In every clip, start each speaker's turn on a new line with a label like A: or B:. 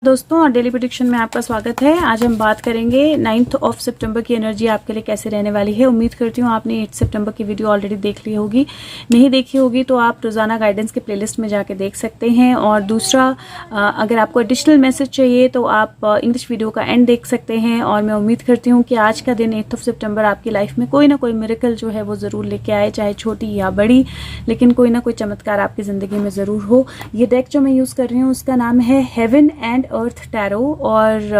A: दोस्तों और daily prediction में आपका स्वागत है। आज हम बात करेंगे 9 सितंबर की एनर्जी आपके लिए कैसे रहने वाली है। उम्मीद करती हूँ आपने 8 सितंबर की वीडियो ऑलरेडी देख ली होगी, नहीं देखी होगी तो आप रोज़ाना गाइडेंस के प्लेलिस्ट में जाके देख सकते हैं। और दूसरा, अगर आपको एडिशनल मैसेज चाहिए तो आप इंग्लिश वीडियो का एंड देख सकते हैं। और मैं उम्मीद करती हूँ कि आज का दिन 8 सितंबर आपकी लाइफ में कोई ना कोई मिरेकल जो है वो ज़रूर लेके आए, चाहे छोटी या बड़ी, लेकिन कोई ना कोई चमत्कार आपकी ज़िंदगी में ज़रूर हो। ये डेक जो मैं यूज़ कर रही हूँ उसका नाम है हेवन एंड अर्थ टैरो और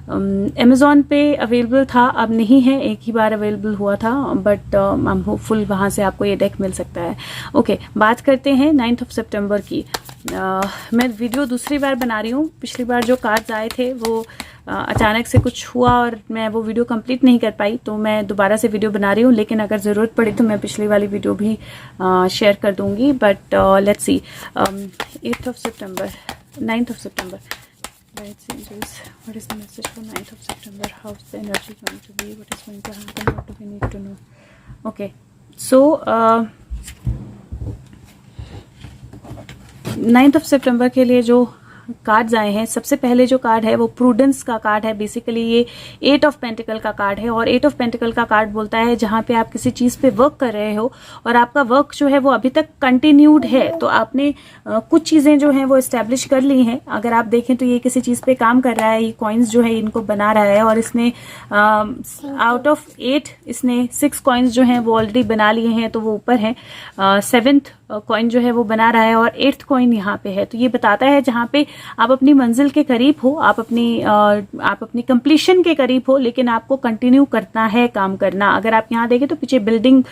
A: अमेज़ॉन पे अवेलेबल था, अब नहीं है, एक ही बार अवेलेबल हुआ था, बट आई एम होपफुल वहाँ से आपको ये डेक मिल सकता है। ओके, बात करते हैं 9 सितंबर की। मैं वीडियो दूसरी बार बना रही हूँ। पिछली बार जो कार्ड्स आए थे वो अचानक से कुछ हुआ और मैं वो वीडियो कंप्लीट नहीं कर पाई, तो मैं दोबारा से वीडियो बना रही हूँ। लेकिन अगर ज़रूरत पड़ी तो मैं पिछली वाली वीडियो भी शेयर कर दूँगी। But let's see, 8 September, 9 September, Lights, angels, what is the message for 9 September? How's the energy going to be? What is going to happen? What do we need to know? Okay, so 9 सितंबर के लिए जो cards आए हैं, सबसे पहले जो card है वो प्रूडेंस का कार्ड है। बेसिकली ये 8 ऑफ पेंटिकल का कार्ड है और 8 ऑफ पेंटिकल का कार्ड बोलता है जहां पे आप किसी चीज पे वर्क कर रहे हो और आपका वर्क जो है वो अभी तक कंटिन्यूड है, तो आपने कुछ चीजें जो हैं वो एस्टेब्लिश कर ली हैं। अगर आप देखें तो ये किसी चीज पे काम कर रहा है, ये कॉइन्स जो है इनको बना रहा है और इसने आउट ऑफ 8 इसने 6 कॉइन्स जो हैं वो ऑलरेडी बना लिए हैं, तो वो ऊपर है। 7th कॉइन जो है वो बना रहा है और 8th कॉइन यहाँ पे है। तो ये बताता है जहाँ पे आप अपनी मंजिल के करीब हो, आप अपनी कंप्लीशन के करीब हो, लेकिन आपको कंटिन्यू करना है काम करना। अगर आप यहाँ देखें तो पीछे बिल्डिंग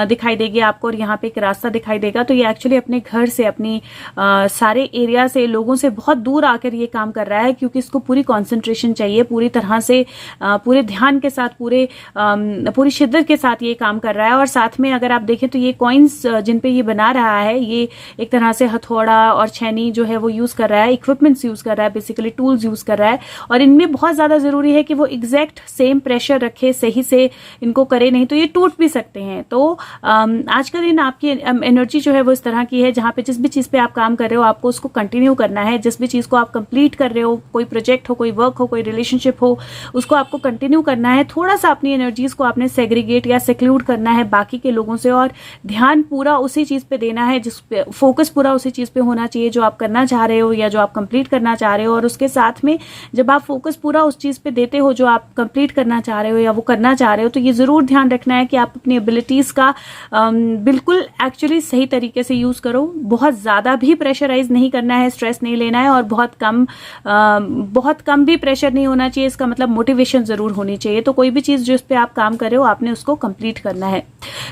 A: दिखाई देगी आपको और यहाँ पे एक रास्ता दिखाई देगा। तो ये एक्चुअली अपने घर से, अपनी सारे एरिया से, लोगों से बहुत दूर आकर ये काम कर रहा है, क्योंकि इसको पूरी कॉन्सेंट्रेशन चाहिए, पूरी तरह से पूरे ध्यान के साथ, पूरी शिद्दत के साथ ये काम कर रहा है। और साथ में अगर आप देखें तो ये कॉइन्स जिन पे ये बना रहा है, ये एक तरह से हथौड़ा और छैनी जो है वो यूज कर रहा है, इक्विपमेंट्स यूज कर रहा है, बेसिकली टूल्स यूज कर रहा है। और इनमें बहुत ज्यादा जरूरी है कि वो एग्जैक्ट सेम प्रेशर रखे, सही से इनको करे, नहीं तो ये टूट भी सकते हैं। तो आज का दिन आपकी एनर्जी जो है वो इस तरह की है, जहां पे जिस भी चीज पे आप काम कर रहे हो आपको उसको कंटिन्यू करना है। जिस भी चीज को आप कंप्लीट कर रहे हो, कोई प्रोजेक्ट हो, कोई वर्क हो, कोई रिलेशनशिप हो, उसको आपको कंटिन्यू करना है। थोड़ा सा अपनी एनर्जीज को आपने सेग्रीगेट या सेक्लूड करना है बाकी के लोगों से और ध्यान पूरा उसी चीज पे देना है, जिस पे फोकस पूरा उसी चीज पे होना चाहिए जो आप करना चाह रहे हो या जो आप कंप्लीट करना चाह रहे हो। और उसके साथ में जब आप फोकस पूरा उस चीज पे देते हो जो आप कंप्लीट करना चाह रहे हो या वो करना चाह रहे हो, तो ये जरूर ध्यान रखना है कि आप अपनी एबिलिटीज का बिल्कुल एक्चुअली सही तरीके से यूज करो। बहुत ज्यादा भी प्रेशराइज नहीं करना है, स्ट्रेस नहीं लेना है, और बहुत कम भी प्रेशर नहीं होना चाहिए। इसका मतलब मोटिवेशन जरूर होनी चाहिए। तो कोई भी चीज जिस पे आप काम कर रहे हो आपने उसको कंप्लीट करना है।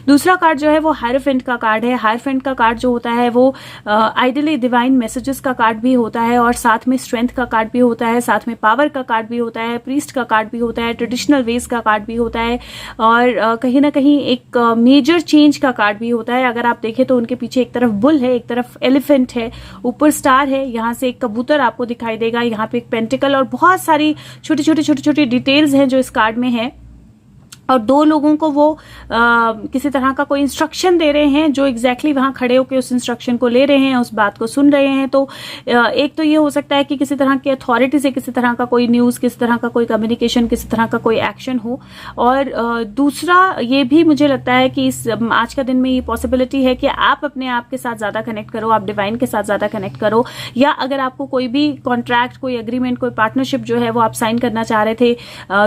A: दूसरा कार्ड जो है वो हायरफेंट का कार्ड है। हायरफेंट का कार्ड जो होता है वो आइडियली डिवाइन मैसेजेस का कार्ड भी होता है और साथ में स्ट्रेंथ का कार्ड भी होता है, साथ में पावर का कार्ड भी होता है, प्रीस्ट का कार्ड भी होता है, ट्रेडिशनल वेज का कार्ड भी होता है, और कहीं ना कहीं एक मेजर चेंज का कार्ड भी होता है। अगर आप देखें तो उनके पीछे एक तरफ बुल है, एक तरफ एलिफेंट है, ऊपर स्टार है, यहाँ से एक कबूतर आपको दिखाई देगा, यहाँ पे एक पेंटिकल और बहुत सारी छोटी छोटी डिटेल्स हैं जो इस कार्ड में है। और 2 लोगों को वो किसी तरह का कोई इंस्ट्रक्शन दे रहे हैं, जो एग्जैक्टली वहां खड़े होकर उस इंस्ट्रक्शन को ले रहे हैं, उस बात को सुन रहे हैं। तो एक तो ये हो सकता है कि किसी तरह की अथॉरिटी से किसी तरह का कोई न्यूज, किसी तरह का कोई कम्युनिकेशन, किसी तरह का कोई एक्शन हो। और दूसरा ये भी मुझे लगता है कि इस आज का दिन में ये पॉसिबिलिटी है कि आप अपने आप के साथ ज्यादा कनेक्ट करो, आप डिवाइन के साथ ज्यादा कनेक्ट करो, या अगर आपको कोई भी कॉन्ट्रैक्ट, कोई एग्रीमेंट, कोई पार्टनरशिप जो है वो आप साइन करना चाह रहे थे,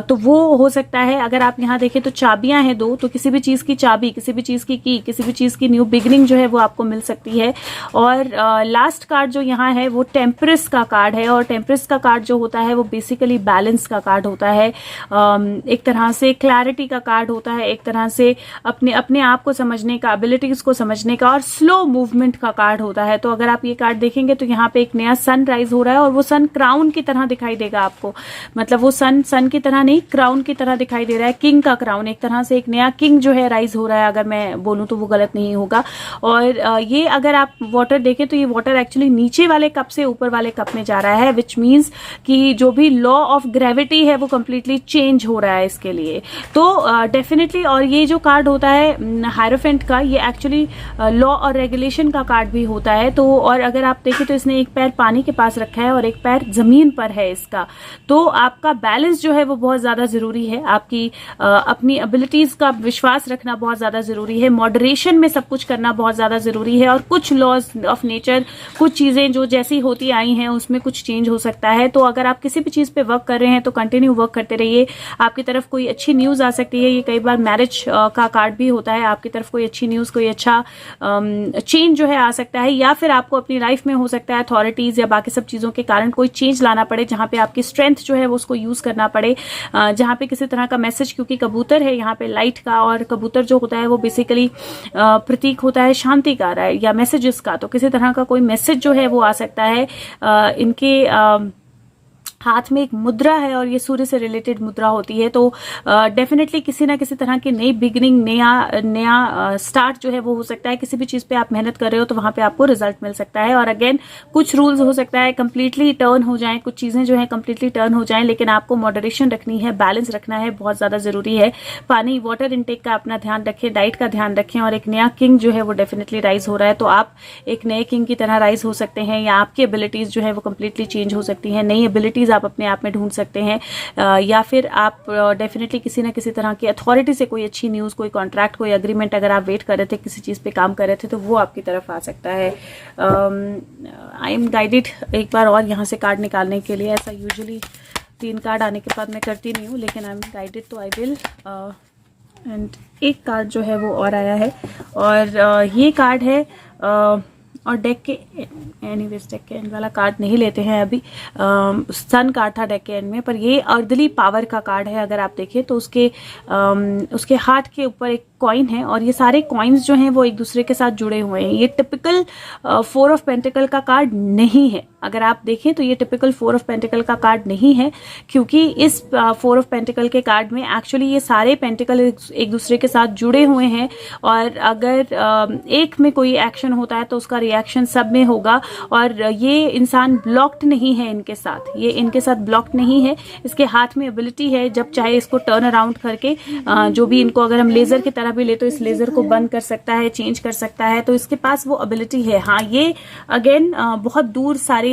A: तो वो हो सकता है। अगर आप यहाँ तो चाबियां हैं 2, तो किसी भी चीज की चाबी, किसी भी चीज की किसी भी चीज की न्यू बिगिनिंग जो है वो आपको मिल सकती है। और लास्ट कार्ड जो यहाँ है वो टेम्परेस का कार्ड है। और टेम्परेस का कार्ड जो होता है वो बेसिकली बैलेंस का कार्ड होता है, एक तरह से क्लैरिटी का कार्ड होता है, एक तरह से अपने आप को समझने का, एबिलिटीज को समझने का, और स्लो मूवमेंट का कार्ड होता है। तो अगर आप ये कार्ड देखेंगे तो यहाँ पे एक नया सन राइज हो रहा है और वो सन क्राउन की तरह दिखाई देगा आपको, मतलब वो सन की तरह नहीं, क्राउन की तरह दिखाई दे रहा है, किंग का क्राउन, एक तरह से एक नया किंग जो है राइज हो रहा है, अगर मैं बोलूँ तो वो गलत नहीं होगा। और ये अगर आप वाटर देखें तो ये वाटर एक्चुअली नीचे वाले कप से ऊपर वाले कप में जा रहा है, विच मीन्स कि जो भी लॉ ऑफ ग्रेविटी है वो कंप्लीटली चेंज हो रहा है इसके लिए। तो डेफिनेटली, और ये जो कार्ड होता है हायरोफेंट का, ये एक्चुअली लॉ और रेगुलेशन का कार्ड भी होता है। तो और अगर आप देखें तो इसने एक पैर पानी के पास रखा है और एक पैर जमीन पर है इसका। तो आपका बैलेंस जो है वो बहुत ज्यादा जरूरी है, आपकी अपनी एबिलिटीज का विश्वास रखना बहुत ज्यादा जरूरी है, मॉडरेशन में सब कुछ करना बहुत ज्यादा जरूरी है। और कुछ लॉज ऑफ नेचर, कुछ चीजें जो जैसी होती आई हैं उसमें कुछ चेंज हो सकता है। तो अगर आप किसी भी चीज पे वर्क कर रहे हैं तो कंटिन्यू वर्क करते रहिए। आपकी तरफ कोई अच्छी न्यूज आ सकती है, ये कई बार मैरिज का कार्ड भी होता है, आपकी तरफ कोई अच्छी न्यूज, कोई अच्छा चेंज जो है आ सकता है, या फिर आपको अपनी लाइफ में हो सकता है अथॉरिटीज या बाकी सब चीजों के कारण कोई चेंज लाना पड़े, जहां पे आपकी स्ट्रेंथ जो है वो उसको यूज करना पड़े, जहां पे किसी तरह का मैसेज, क्योंकि कबूतर है यहाँ पे लाइट का, और कबूतर जो होता है वो बेसिकली प्रतीक होता है शांति का या मैसेजेस का। तो किसी तरह का कोई मैसेज जो है वो आ सकता है। इनके हाथ में एक मुद्रा है और ये सूर्य से रिलेटेड मुद्रा होती है। तो डेफिनेटली किसी ना किसी तरह की नई बिगिनिंग, नया स्टार्ट जो है वो हो सकता है। किसी भी चीज पे आप मेहनत कर रहे हो तो वहां पे आपको रिजल्ट मिल सकता है। और अगेन कुछ रूल्स हो सकता है कंप्लीटली टर्न हो जाएं, कुछ चीजें जो है कंप्लीटली टर्न हो जाएं, लेकिन आपको मॉडरेशन रखनी है, बैलेंस रखना है, बहुत ज्यादा जरूरी है। पानी, वाटर इनटेक का अपना ध्यान रखें, डाइट का ध्यान रखें। और एक नया किंग जो है वो डेफिनेटली राइज हो रहा है, तो आप एक नए किंग की तरह राइज हो सकते हैं, या आपकी एबिलिटीज जो है वो कंप्लीटली चेंज हो सकती है। नई एबिलिटीज आप अपने आप में ढूंढ सकते हैं, या फिर आप डेफिनेटली किसी ना किसी तरह की अथॉरिटी से कोई अच्छी न्यूज, कोई कॉन्ट्रैक्ट, कोई एग्रीमेंट अगर आप वेट कर रहे थे, किसी चीज पे काम कर रहे थे, तो वो आपकी तरफ आ सकता है। आई एम गाइडेड एक बार और यहाँ से कार्ड निकालने के लिए। ऐसा यूजुअली 3 कार्ड आने के बाद मैं करती नहीं हूँ, लेकिन आई एम गाइडेड तो आई विल। एंड एक कार्ड जो है वो और आया है, और ये कार्ड है और डेक के एनीवेज डेक के एंड वाला कार्ड नहीं लेते हैं अभी। सन कार्ड था डेक के एंड में, पर ये अर्दली पावर का कार्ड है। अगर आप देखें तो उसके हाथ के ऊपर एक कॉइन है, और ये सारे कॉइन्स जो हैं वो एक दूसरे के साथ जुड़े हुए हैं। ये टिपिकल 4 ऑफ पेंटिकल का कार्ड नहीं है। अगर आप देखें तो ये टिपिकल 4 ऑफ पेंटिकल का कार्ड नहीं है, क्योंकि इस 4 ऑफ पेंटिकल के कार्ड में एक्चुअली ये सारे पेंटिकल एक दूसरे के साथ जुड़े हुए हैं, और अगर एक में कोई एक्शन होता है तो उसका रिएक्शन सब में होगा। और ये इंसान ब्लॉक्ड नहीं है इनके साथ, ये इनके साथ ब्लॉक्ड नहीं है। इसके हाथ में एबिलिटी है, जब चाहे इसको टर्न अराउंड करके जो भी इनको, अगर हम लेजर की तरह भी ले तो इस लेजर को बंद कर सकता है, चेंज कर सकता है। तो इसके पास वो एबिलिटी है। हाँ, ये अगेन बहुत दूर सारे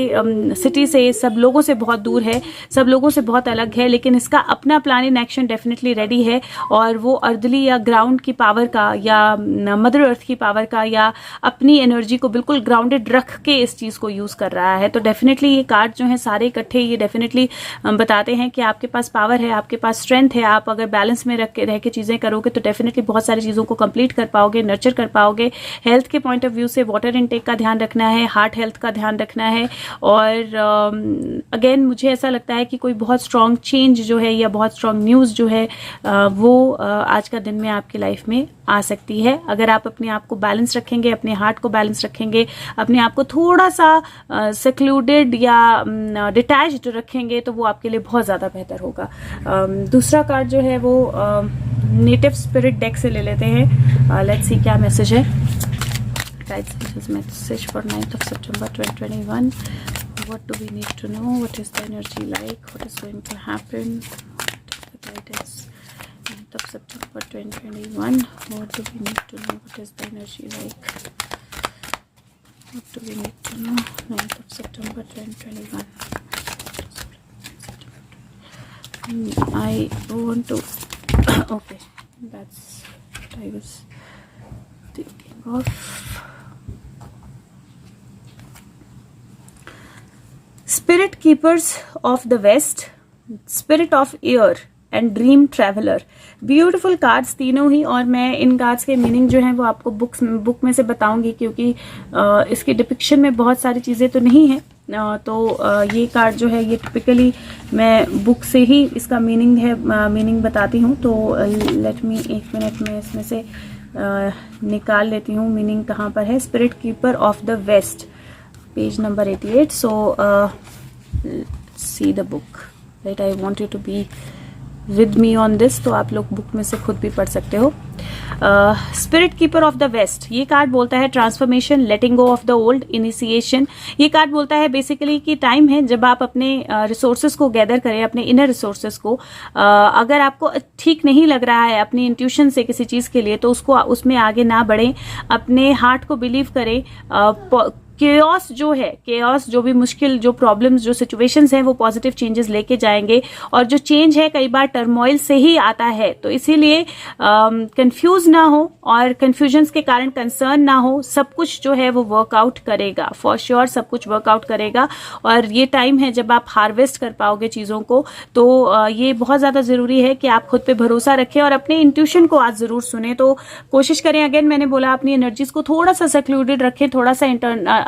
A: सिटी से, सब लोगों से बहुत दूर है, सब लोगों से बहुत अलग है, लेकिन इसका अपना plan in action definitely ready है। और वो अर्दली या ग्राउंड की पावर का, या मदर अर्थ की पावर का, या अपनी एनर्जी को बिल्कुल ग्राउंडेड रख के इस चीज को यूज कर रहा है। तो डेफिनेटली ये कार्ड जो है सारे इकट्ठे, ये डेफिनेटली बताते हैं कि आपके पास पावर है, आपके पास स्ट्रेंथ है। आप अगर बैलेंस में रह के चीजें करोगे तो डेफिनेटली बहुत सारी चीजों को कंप्लीट कर पाओगे, नर्चर कर पाओगे। हेल्थ के पॉइंट ऑफ व्यू से वाटर इनटेक का ध्यान रखना है, हार्ट हेल्थ का ध्यान रखना है। और अगेन मुझे ऐसा लगता है कि कोई बहुत स्ट्रांग चेंज जो है, या बहुत स्ट्रांग न्यूज जो है वो आज का दिन में आपकी लाइफ में आ सकती है। अगर आप अपने आप को बैलेंस रखेंगे, अपने हार्ट को बैलेंस रखेंगे, अपने आप को थोड़ा सा सेक्लूडेड या डिटैच्ड रखेंगे, तो वो आपके लिए बहुत ज़्यादा बेहतर होगा। दूसरा कार्ड जो है वो नेटिव स्पिरिट डेक से ले लेते हैं। लेट्स सी क्या मैसेज है। Message for 9th of September 2021. What do we need to know? What is the energy like? What is going to happen? What is the guidance? 9th of September 2021. What do we need to know? What is the energy like? What do we need to know? 9th of September 2021. I want to... okay, that's what I was thinking of. Spirit Keepers of the West, Spirit of Air and dream traveller. Beautiful cards तीनों ही, और मैं इन cards के meaning जो है वो आपको book में से बताऊंगी, क्योंकि इसकी डिपिक्शन में बहुत सारी चीज़ें तो नहीं है। तो ये कार्ड जो है ये टिपिकली मैं बुक से ही इसका मीनिंग बताती हूँ। तो लेट मी 1 मिनट में इसमें से निकाल लेती हूँ मीनिंग कहाँ पर है। Spirit keeper of the west, page number 88. So see the book, right? I want you to be with me on this, तो आप लोग बुक में से खुद भी पढ़ सकते हो। Spirit keeper of the west, ये कार्ड बोलता है transformation, letting go of the old, initiation. ये कार्ड बोलता है बेसिकली कि टाइम है जब आप अपने रिसोर्सेज को गैदर करें, अपने इनर रिसोर्सेज को। अगर आपको ठीक नहीं लग रहा है अपनी इंट्यूशन से किसी चीज के लिए, तो उसको उसमें आगे ना बढ़ें, अपने हार्ट को बिलीव करें। केओस जो है, केओस जो भी मुश्किल, जो प्रॉब्लम्स, जो सिचुएशंस हैं, वो पॉजिटिव चेंजेस लेके जाएंगे। और जो चेंज है कई बार टर्मोइल से ही आता है, तो इसीलिए कंफ्यूज ना हो और कंफ्यूजन्स के कारण कंसर्न ना हो। सब कुछ जो है वो वर्कआउट करेगा, फॉर श्योर सब कुछ वर्कआउट करेगा। और ये टाइम है जब आप हार्वेस्ट कर पाओगे चीज़ों को, तो ये बहुत ज़्यादा ज़रूरी है कि आप खुद पे भरोसा रखें और अपने इंट्यूशन को आज ज़रूर सुने। तो कोशिश करें, अगेन मैंने बोला, अपनी एनर्जीज को थोड़ा सा सेक्लूडेड रखें, थोड़ा सा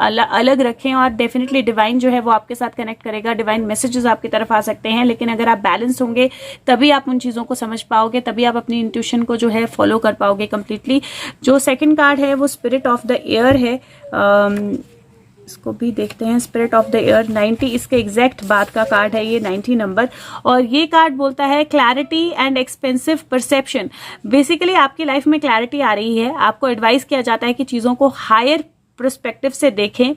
A: अलग रखें, और डेफिनेटली डिवाइन जो है वो आपके साथ कनेक्ट करेगा, डिवाइन मैसेजेस आपकी तरफ आ सकते हैं। लेकिन अगर आप बैलेंस होंगे तभी आप उन चीज़ों को समझ पाओगे, तभी आप अपनी इंट्यूशन को जो है फॉलो कर पाओगे कंप्लीटली। जो सेकंड कार्ड है वो स्पिरिट ऑफ द एयर है, इसको भी देखते हैं। स्पिरिट ऑफ द एयर 90, इसके एग्जैक्ट बाद का कार्ड है ये, 90 नंबर। और ये कार्ड बोलता है clarity and expensive perception. Basically आपकी लाइफ में क्लैरिटी आ रही है, आपको एडवाइस किया जाता है कि चीज़ों को हायर पर्सपेक्टिव से देखें।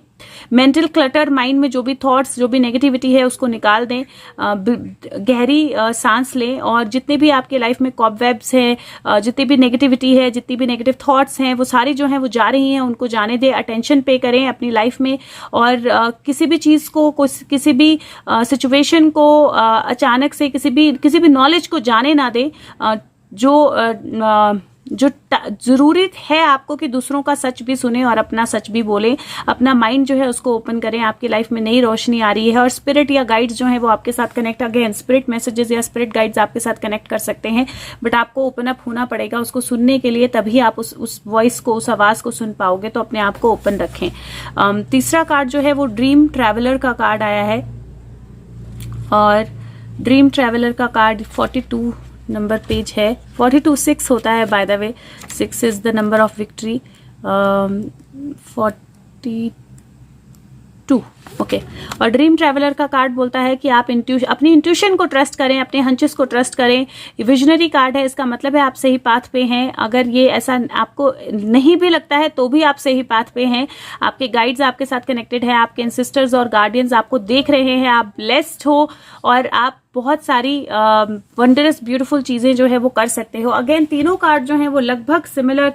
A: मेंटल क्लटर, माइंड में जो भी थॉट्स, जो भी नेगेटिविटी है उसको निकाल दें, गहरी सांस लें, और जितने भी आपके लाइफ में कॉबवेब्स हैं, जितनी भी नेगेटिविटी है, जितनी भी नेगेटिव थॉट्स हैं, वो सारी जो हैं वो जा रही हैं, उनको जाने दें। अटेंशन पे करें अपनी लाइफ में, और किसी भी चीज़ को, किसी भी सिचुएशन को अचानक से किसी भी नॉलेज को जाने ना दें। जो जरूरी है आपको कि दूसरों का सच भी सुने और अपना सच भी बोले, अपना माइंड जो है उसको ओपन करें। आपकी लाइफ में नई रोशनी आ रही है, और स्पिरिट या गाइड्स जो है वो आपके साथ कनेक्ट, अगेन स्पिरिट मैसेजेस या स्पिरिट गाइड्स आपके साथ कनेक्ट कर सकते हैं, बट आपको ओपन अप होना पड़ेगा उसको सुनने के लिए, तभी आप उस वॉइस को, उस आवाज को सुन पाओगे। तो अपने आप को ओपन रखें। तीसरा कार्ड जो है वो ड्रीम ट्रैवलर का कार्ड आया है, और ड्रीम ट्रैवलर का कार्ड 42 नंबर पेज है। 42 6 होता है, by the way 6 is the number of victory. 42 okay. और ड्रीम ट्रैवलर का कार्ड बोलता है कि आप अपनी इंट्यूशन को ट्रस्ट करें, अपने हंचेस को ट्रस्ट करें। विजनरी कार्ड है, इसका मतलब है आप सही पाथ पे हैं। अगर ये ऐसा आपको नहीं भी लगता है तो भी आप सही पाथ पे हैं। आपके गाइड्स आपके साथ कनेक्टेड है, आपके एंसेस्टर्स और गार्डियंस आपको देख रहे हैं, आप ब्लेस्ड हो, और आप बहुत सारी वंडरस ब्यूटीफुल चीजें जो है वो कर सकते हो। अगेन तीनों कार्ड जो हैं वो लगभग सिमिलर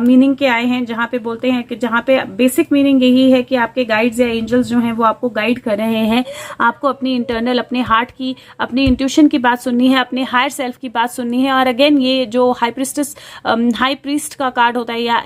A: मीनिंग के आए हैं, जहां पे बोलते हैं कि जहां पे बेसिक मीनिंग यही है कि आपके गाइड्स या एंजल्स जो हैं वो आपको गाइड कर रहे हैं। आपको अपनी इंटरनल, अपने हार्ट की, अपनी इंट्यूशन की बात सुननी है, अपने हायर सेल्फ की बात सुननी है। और अगेन ये जो हाई प्रीस्ट का कार्ड होता है या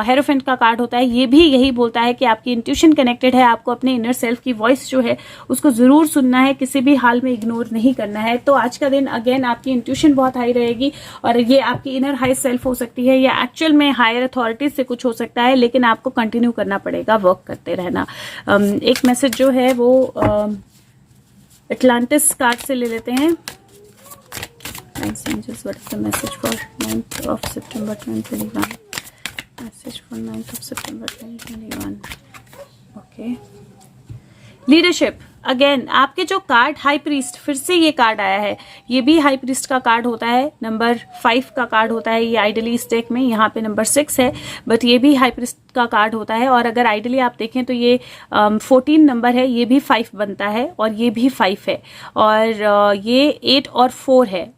A: हेरोफेंट का कार्ड होता है, ये भी यही बोलता है कि आपकी इंट्यूशन कनेक्टेड है, आपको अपने इनर सेल्फ की वॉइस जो है उसको जरूर सुनना है, किसी भी हाल में इग्नोर नहीं करना है। तो आज का दिन अगेन आपकी इंट्यूशन बहुत हाई रहेगी, और ये आपकी इनर हाई सेल्फ हो सकती है या एक्चुअल में हायर अथॉरिटीज से कुछ हो सकता है, लेकिन आपको कंटिन्यू करना पड़ेगा, वर्क करते रहना। एक मैसेज जो है वो अटलांटिस कार्ड से ले लेते हैं। What is the message for 9th of September 2021? Message for 9th of September 2021. Okay. Leadership, again आपके जो कार्ड हाई प्रीस्ट, फिर से ये कार्ड आया है, ये भी हाई प्रीस्ट का कार्ड होता है, नंबर 5 का कार्ड होता है ये आइडली इस डेक में। यहाँ पे नंबर 6 है, बट ये भी हाई प्रीस्ट का कार्ड होता है। और अगर आइडली आप देखें तो ये 14 नंबर है, ये भी 5 बनता है, और ये भी 5 है, और ये 8 और 4 है,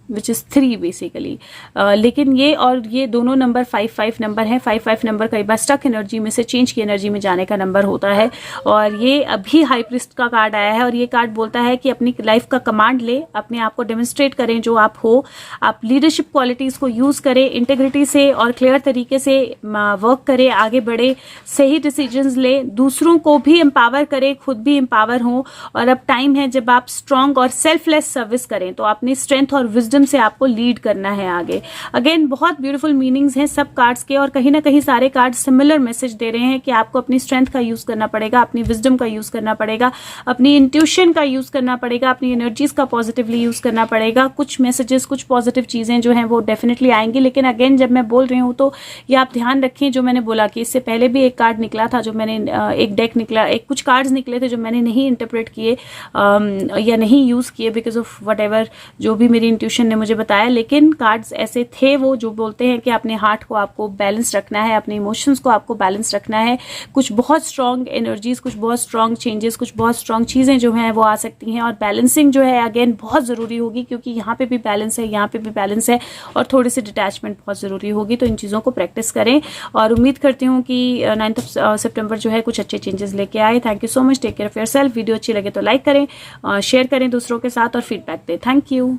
A: विच इज 3 बेसिकली। लेकिन ये और ये दोनों नंबर 5-5 नंबर हैं। 5-5 नंबर कई बार स्टक एनर्जी में से चेंज की एनर्जी में जाने का नंबर होता है। और ये अभी हाई प्रीस्ट का कार्ड आया है, और ये कार्ड बोलता है कि अपनी लाइफ का कमांड ले, अपने आप को डेमोन्स्ट्रेट करें जो आप हो, आप लीडरशिप क्वालिटीज को यूज करें, इंटेग्रिटी से और क्लियर तरीके से वर्क करें, आगे बढ़े, सही डिसीजंस ले, दूसरों को भी एम्पावर करें, खुद भी एम्पावर हो। और अब टाइम है जब आप स्ट्रांग और सेल्फलेस सर्विस करें, तो अपनी स्ट्रेंथ और विजडम विजडम से आपको लीड करना है आगे। अगेन बहुत ब्यूटीफुल मीनिंग्स हैं सब कार्ड्स के, और कहीं ना कहीं सारे कार्ड सिमिलर मैसेज दे रहे हैं कि आपको अपनी स्ट्रेंथ का यूज करना पड़ेगा, अपनी विजडम का यूज करना पड़ेगा, अपनी इंट्यूशन का यूज करना पड़ेगा, अपनी एनर्जीज का पॉजिटिवली यूज करना पड़ेगा। कुछ मैसेजेस, कुछ पॉजिटिव चीजें जो हैं वो डेफिनेटली आएंगी, लेकिन अगेन जब मैं बोल रही हूँ तो ये आप ध्यान रखें, जो मैंने बोला कि इससे पहले भी एक कार्ड निकला था जो मैंने एक डेक निकला, एक कुछ कार्ड्स निकले थे जो मैंने नहीं इंटरप्रेट किए या नहीं यूज किए बिकॉज ऑफ वट एवर जो भी मेरी इंट्यूशन ने मुझे बताया, लेकिन कार्ड्स ऐसे थे वो जो बोलते हैं कि अपने हार्ट को आपको बैलेंस रखना है, अपने इमोशंस को आपको बैलेंस रखना है। कुछ बहुत स्ट्रॉन्ग एनर्जीज, कुछ बहुत स्ट्रॉन्ग चेंजेस, कुछ बहुत स्ट्रॉन्ग चीजें जो हैं वो आ सकती हैं, और बैलेंसिंग जो है अगेन बहुत जरूरी होगी, क्योंकि यहाँ पे भी बैलेंस है, यहाँ पे भी बैलेंस है, और थोड़ी सी डिटैचमेंट बहुत जरूरी होगी। तो इन चीजों को प्रैक्टिस करें, और उम्मीद करती हूँ कि 9 सितंबर जो है कुछ अच्छे चेंजेस लेके आए। Thank you so much, take care of yourself. Video अच्छी लगे तो लाइक करें, शेयर करें दूसरों के साथ, और फीडबैक दें। Thank you.